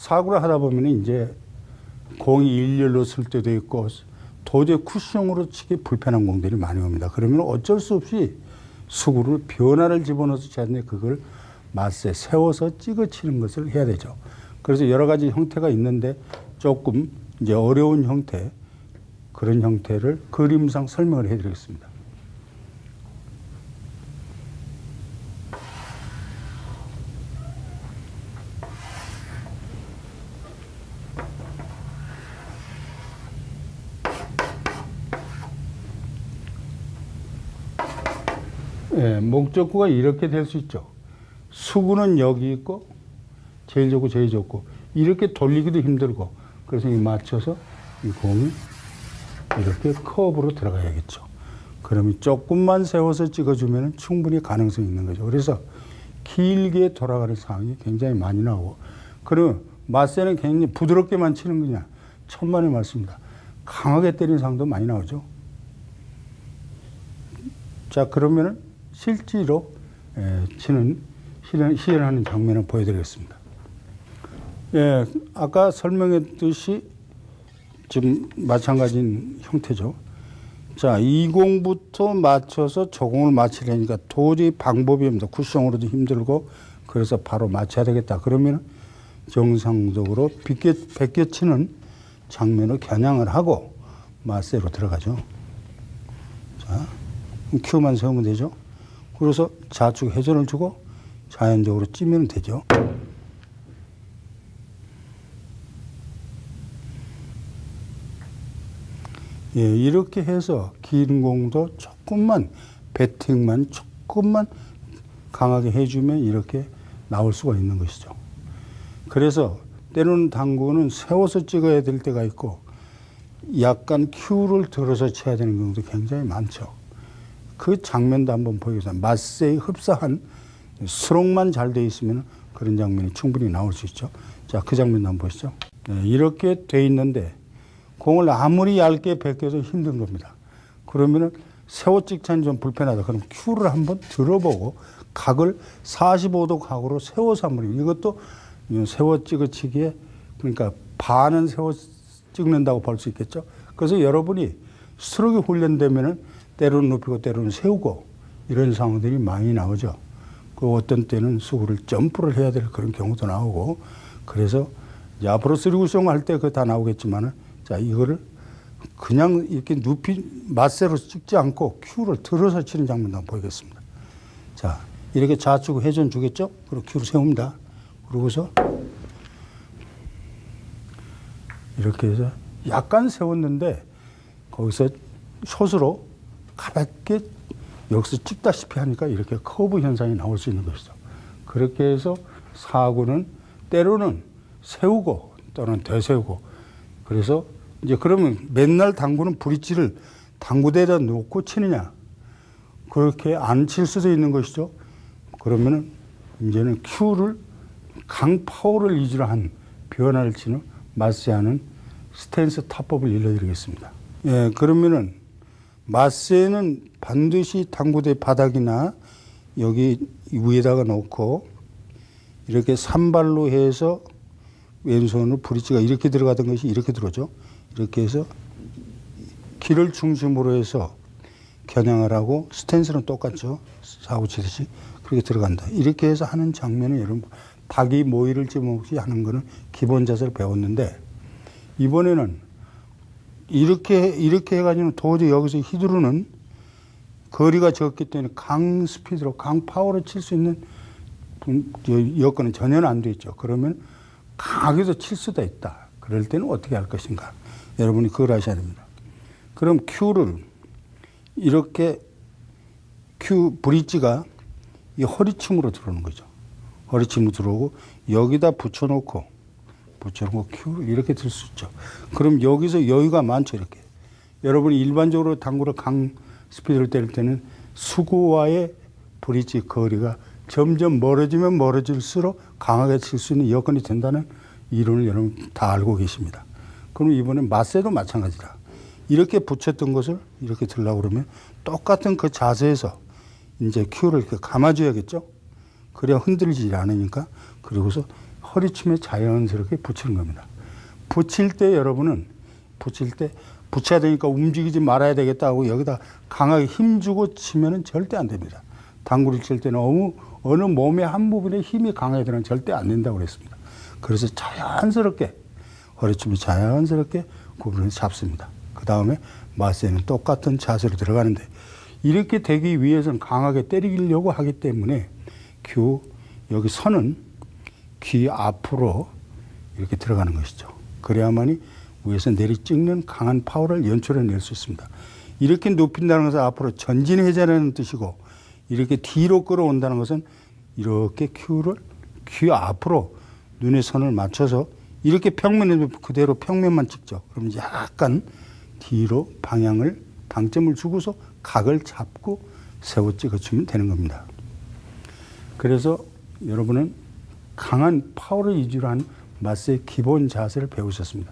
사구를 하다 보면 이제 공이 일렬로 쓸 때도 있고 도저히 쿠션으로 치기 불편한 공들이 많이 옵니다. 그러면 어쩔 수 없이 수구를 변화를 집어넣어서 쳐야 되는데 그걸 맞세 세워서 찍어 치는 것을 해야 되죠. 그래서 여러 가지 형태가 있는데 조금 이제 어려운 형태, 그런 형태를 그림상 설명을 해 드리겠습니다. 예, 목적구가 이렇게 될 수 있죠. 수구는 여기 있고 제일 좋고 제일 좋고 이렇게 돌리기도 힘들고 그래서 이 맞춰서 이 공이 이렇게 커브로 들어가야겠죠. 그러면 조금만 세워서 찍어주면 충분히 가능성이 있는 거죠. 그래서 길게 돌아가는 상황이 굉장히 많이 나오고 그러면 맞세는 굉장히 부드럽게만 치는 거냐 천만의 말씀입니다. 강하게 때리는 상황도 많이 나오죠. 자 그러면은 실제로 실현하는 장면을 보여드리겠습니다. 예, 아까 설명했듯이 지금 마찬가지인 형태죠. 자, 이 공부터 맞춰서 저 공을 맞추려니까 도저히 방법이 없습니다. 쿠션으로도 힘들고 그래서 바로 맞춰야 되겠다. 그러면 정상적으로 베껴치는 장면을 겨냥을 하고 맞세로 들어가죠. 자, 큐만 세우면 되죠. 그래서 좌측 회전을 주고 자연적으로 찌면 되죠. 예, 이렇게 해서 긴 공도 조금만 배팅만 조금만 강하게 해주면 이렇게 나올 수가 있는 것이죠. 그래서 때로는 당구는 세워서 찍어야 될 때가 있고 약간 큐를 들어서 쳐야 되는 경우도 굉장히 많죠. 그 장면도 한번 보겠습니다. 맞세에 흡사한 스트로크만 잘 돼 있으면 그런 장면이 충분히 나올 수 있죠. 자, 그 장면도 한번 보시죠. 네, 이렇게 돼 있는데 공을 아무리 얇게 베껴도 힘든 겁니다. 그러면은 세워 찍자니 좀 불편하다. 그럼 큐를 한번 들어보고 각을 45도 각으로 세워서 한번 이것도 세워 찍어치기에 그러니까 반은 세워 찍는다고 볼 수 있겠죠. 그래서 여러분이 스트로크 훈련되면은 때로는 높이고 때로는 세우고 이런 상황들이 많이 나오죠. 그 어떤 때는 수구를 점프를 해야 될 그런 경우도 나오고 그래서 이제 앞으로 쓰리구송 할 때 그거 다 나오겠지만은 자 이거를 그냥 이렇게 눕히 맞세로 찍지 않고 큐를 들어서 치는 장면도 한번 보이겠습니다. 자 이렇게 좌측 회전 주겠죠. 그리고 큐를 세웁니다. 그러고서 이렇게 해서 약간 세웠는데 거기서 숏으로 가볍게 여기서 찍다시피 하니까 이렇게 커브 현상이 나올 수 있는 것이죠. 그렇게 해서 사구는 때로는 세우고 또는 되세우고 그래서 이제 그러면 맨날 당구는 브릿지를 당구대에다 놓고 치느냐 그렇게 안 칠 수도 있는 것이죠. 그러면은 이제는 큐를 강파워를 위주로 한 변화를 치는 맞세하는 스탠스 타법을 일러드리겠습니다. 예, 그러면은 맞세는 반드시 당구대 바닥이나 여기 위에다가 놓고 이렇게 산발로 해서 왼손으로 브릿지가 이렇게 들어가던 것이 이렇게 들어오죠. 이렇게 해서 길을 중심으로 해서 겨냥을 하고 스탠스는 똑같죠. 사구 치듯이 그렇게 들어간다. 이렇게 해서 하는 장면은 여러분 닭이 모이를 집어먹지 하는 거는 기본 자세를 배웠는데 이번에는 이렇게 해가지고 도저히 여기서 휘두르는 거리가 적기 때문에 강 스피드로 강 파워로 칠 수 있는 여건은 전혀 안 돼 있죠. 그러면 강하게도 칠 수도 있다. 그럴 때는 어떻게 할 것인가. 여러분이 그걸 하셔야 됩니다. 그럼 큐를 이렇게 큐 브릿지가 이 허리춤으로 들어오는 거죠. 허리춤으로 들어오고 여기다 붙여놓고 큐를 이렇게 들 수 있죠. 그럼 여기서 여유가 많죠. 이렇게. 여러분이 일반적으로 당구를 강 스피드를 때릴 때는 수구와의 브릿지 거리가 점점 멀어지면 멀어질수록 강하게 칠 수 있는 여건이 된다는 이론을 여러분 다 알고 계십니다. 그럼 이번엔 맞세도 마찬가지다. 이렇게 붙였던 것을 이렇게 들려고 그러면 똑같은 그 자세에서 이제 큐를 이렇게 감아줘야겠죠. 그래야 흔들리지 않으니까. 그리고서 허리춤에 자연스럽게 붙이는 겁니다. 붙일 때 여러분은 붙여야 되니까 움직이지 말아야 되겠다 하고 여기다 강하게 힘주고 치면은 절대 안 됩니다. 당구를 칠 때는 어느 몸의 한 부분에 힘이 강해야 되는 절대 안 된다고 그랬습니다. 그래서 자연스럽게 허리춤이 자연스럽게 구부려서 잡습니다. 그 다음에 마세는 똑같은 자세로 들어가는데 이렇게 되기 위해서는 강하게 때리려고 하기 때문에 여기 선은 귀 앞으로 이렇게 들어가는 것이죠. 그래야만이 위에서 내리 찍는 강한 파워를 연출해낼 수 있습니다. 이렇게 눕힌다는 것은 앞으로 전진회전하는 뜻이고 이렇게 뒤로 끌어온다는 것은 이렇게 큐를 귀 앞으로 눈의 선을 맞춰서 이렇게 평면에 그대로 평면만 찍죠. 그럼 약간 뒤로 방점을 주고서 각을 잡고 세워 찍어주면 되는 겁니다. 그래서 여러분은 강한 파워를 위주로 한 마세의 기본 자세를 배우셨습니다.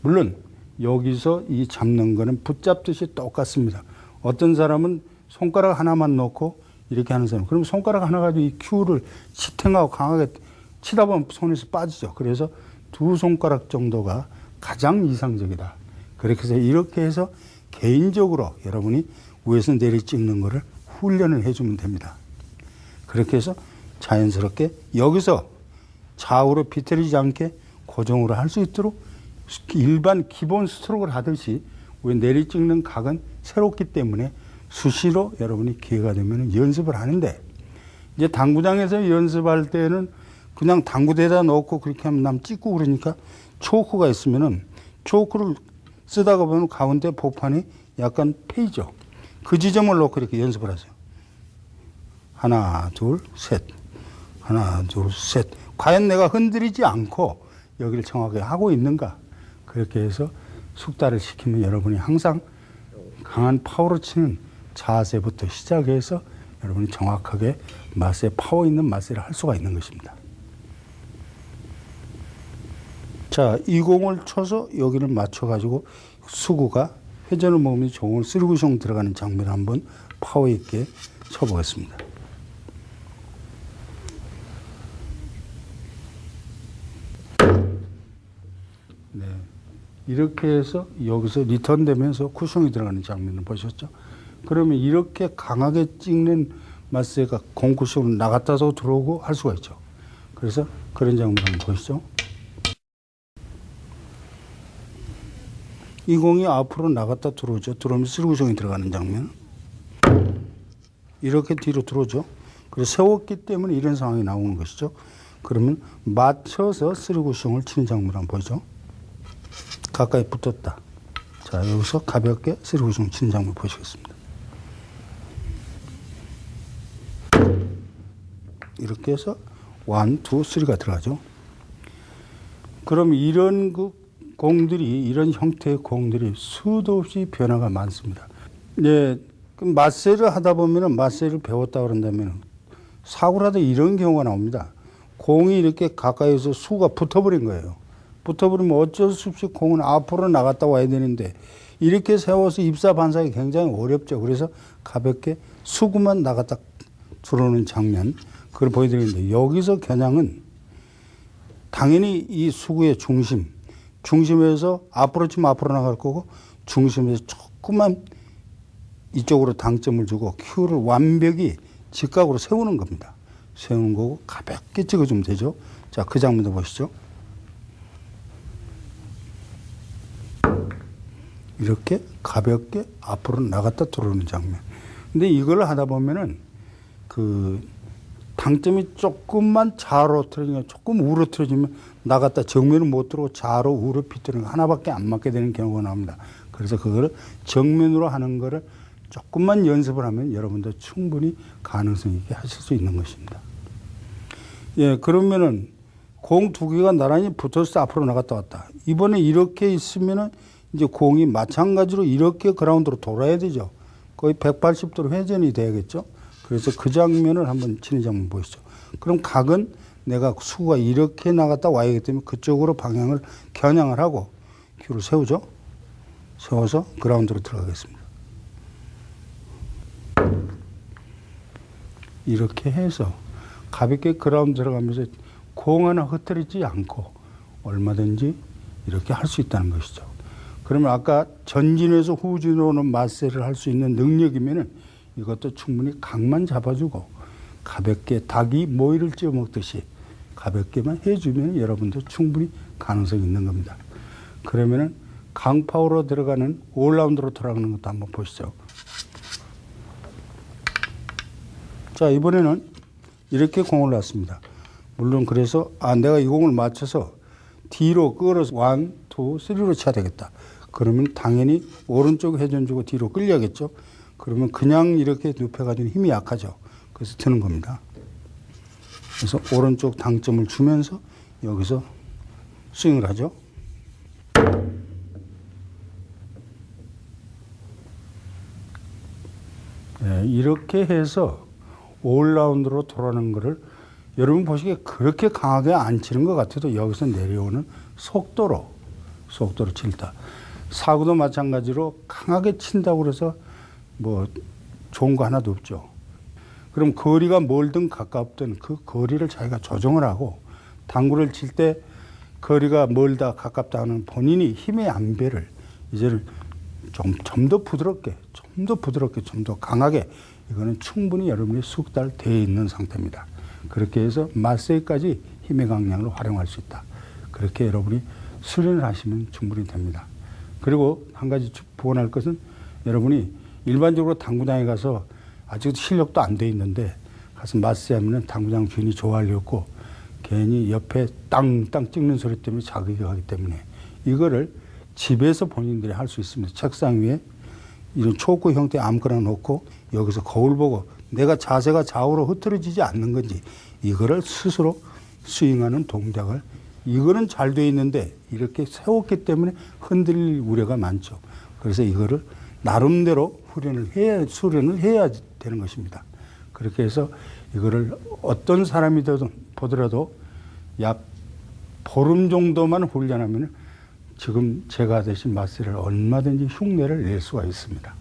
물론 여기서 이 잡는 거는 붙잡듯이 똑같습니다. 어떤 사람은 손가락 하나만 놓고 이렇게 하는 사람, 그럼 손가락 하나 가지고 이 큐를 치탱하고 강하게 치다 보면 손에서 빠지죠. 그래서 두 손가락 정도가 가장 이상적이다. 그렇게 해서 이렇게 해서 개인적으로 여러분이 위에서 내리 찍는 거를 훈련을 해주면 됩니다. 그렇게 해서 자연스럽게 여기서 좌우로 비틀리지 않게 고정으로 할 수 있도록 일반 기본 스트로크를 하듯이 왜 내리 찍는 각은 새롭기 때문에 수시로 여러분이 기회가 되면 연습을 하는데 이제 당구장에서 연습할 때는 그냥 당구대에다 넣고 그렇게 하면 남 찍고 그러니까 초크가 있으면은 초크를 쓰다가 보면 가운데 보판이 약간 패이죠. 그 지점을 놓고 이렇게 연습을 하세요. 하나, 둘, 셋. 하나, 둘, 셋. 과연 내가 흔들리지 않고 여기를 정확하게 하고 있는가? 그렇게 해서 숙달을 시키면 여러분이 항상 강한 파워로 치는 자세부터 시작해서 여러분이 정확하게 파워 있는 마세를 할 수가 있는 것입니다. 자, 이 공을 쳐서 여기를 맞춰가지고 수구가 회전을 먹으면서 공을 쓰리구숑 들어가는 장면을 한번 파워 있게 쳐보겠습니다. 네. 이렇게 해서 여기서 리턴 되면서 쿠션이 들어가는 장면을 보셨죠? 그러면 이렇게 강하게 찍는 마세가 공 쿠션으로 나갔다도 들어오고 할 수가 있죠. 그래서 그런 장면 한번 보시죠. 이 공이 앞으로 나갔다 들어오죠. 들어오면 쓰리구숑이 들어가는 장면. 이렇게 뒤로 들어오죠. 그래서 세웠기 때문에 이런 상황이 나오는 것이죠. 그러면 맞춰서 쓰리구숑을 치는 장면 한번 보죠. 가까이 붙었다. 자, 여기서 가볍게 쓰리구숑 치는 장면 보시겠습니다. 이렇게 해서 1, 2, 3가 들어가죠. 그럼 이런 이런 형태의 공들이 수도 없이 변화가 많습니다. 네, 마세를 하다 보면은 마세를 배웠다 그런다면 사고를 하다 이런 경우가 나옵니다. 공이 이렇게 가까이서 수가 붙어버린 거예요. 붙어버리면 어쩔 수 없이 공은 앞으로 나갔다 와야 되는데 이렇게 세워서 입사 반사가 굉장히 어렵죠. 그래서 가볍게 수구만 나갔다 들어오는 장면, 그걸 보여드리는데 여기서 겨냥은 당연히 이 수구의 중심에서 앞으로 치면 앞으로 나갈 거고 중심에서 조금만 이쪽으로 당점을 주고 큐를 완벽히 직각으로 세우는 겁니다. 세우는 거고 가볍게 찍어주면 되죠. 자, 그 장면도 보시죠. 이렇게 가볍게 앞으로 나갔다 들어오는 장면. 근데 이걸 하다 보면은 당점이 조금만 좌로 틀어지면 조금 우로 틀어지면 나갔다 정면을 못 들어오고 좌로 우로 비틀는 거 하나밖에 안 맞게 되는 경우가 나옵니다. 그래서 그거를 정면으로 하는 거를 조금만 연습을 하면 여러분도 충분히 가능성 있게 하실 수 있는 것입니다. 예, 그러면은 공 두 개가 나란히 붙어서 앞으로 나갔다 왔다. 이번에 이렇게 있으면은 이제 공이 마찬가지로 이렇게 그라운드로 돌아야 되죠. 거의 180도로 회전이 돼야겠죠. 그래서 그 장면을 한번 치는 장면 보시죠. 그럼 각은 내가 수구가 이렇게 나갔다 와야기 때문에 그쪽으로 방향을 겨냥을 하고 큐를 세우죠. 세워서 그라운드로 들어가겠습니다. 이렇게 해서 가볍게 그라운드 들어가면서 공 하나 흐트리지 않고 얼마든지 이렇게 할 수 있다는 것이죠. 그러면 아까 전진에서 후진으로는 맞세를 할 수 있는 능력이면은 이것도 충분히 각만 잡아주고 가볍게 닭이 모이를 찌어 먹듯이 가볍게만 해주면 여러분도 충분히 가능성이 있는 겁니다. 그러면은 강파워로 들어가는 올라운드로 돌아가는 것도 한번 보시죠. 자, 이번에는 이렇게 공을 놨습니다. 물론 그래서 내가 이 공을 맞춰서 뒤로 끌어서 1, 2, 3로 쳐야 되겠다. 그러면 당연히 오른쪽 회전 주고 뒤로 끌려야겠죠. 그러면 그냥 이렇게 눕혀가지고 힘이 약하죠. 그래서 드는 겁니다. 그래서 오른쪽 당점을 주면서 여기서 스윙을 하죠. 네, 이렇게 해서 올라운드로 돌아가는 거를 여러분 보시기에 그렇게 강하게 안 치는 것 같아도 여기서 내려오는 속도로 칠다. 사구도 마찬가지로 강하게 친다고 해서 뭐 좋은 거 하나도 없죠. 그럼 거리가 멀든 가깝든 그 거리를 자기가 조정을 하고 당구를 칠 때 거리가 멀다 가깝다 하는 본인이 힘의 안배를 이제는 좀 더 부드럽게, 좀 더 강하게 이거는 충분히 여러분이 숙달되어 있는 상태입니다. 그렇게 해서 맞세까지 힘의 강량을 활용할 수 있다. 그렇게 여러분이 수련을 하시면 충분히 됩니다. 그리고 한 가지 부원할 것은 여러분이 일반적으로 당구장에 가서 아직도 실력도 안 돼 있는데 가서 맞세하면 당구장 주인이 좋아하려고 괜히 옆에 땅땅 찍는 소리 때문에 자극이 가기 때문에 이거를 집에서 본인들이 할 수 있습니다. 책상 위에 이런 초코 형태 아무거나 놓고 여기서 거울 보고 내가 자세가 좌우로 흐트러지지 않는 건지 이거를 스스로 스윙하는 동작을 이거는 잘 돼 있는데 이렇게 세웠기 때문에 흔들릴 우려가 많죠. 그래서 이거를 나름대로 수련을 해야 되는 것입니다. 그렇게 해서 이거를 어떤 사람이 보더라도 약 보름 정도만 훈련하면 지금 제가 대신 맞세를 얼마든지 흉내를 낼 수가 있습니다.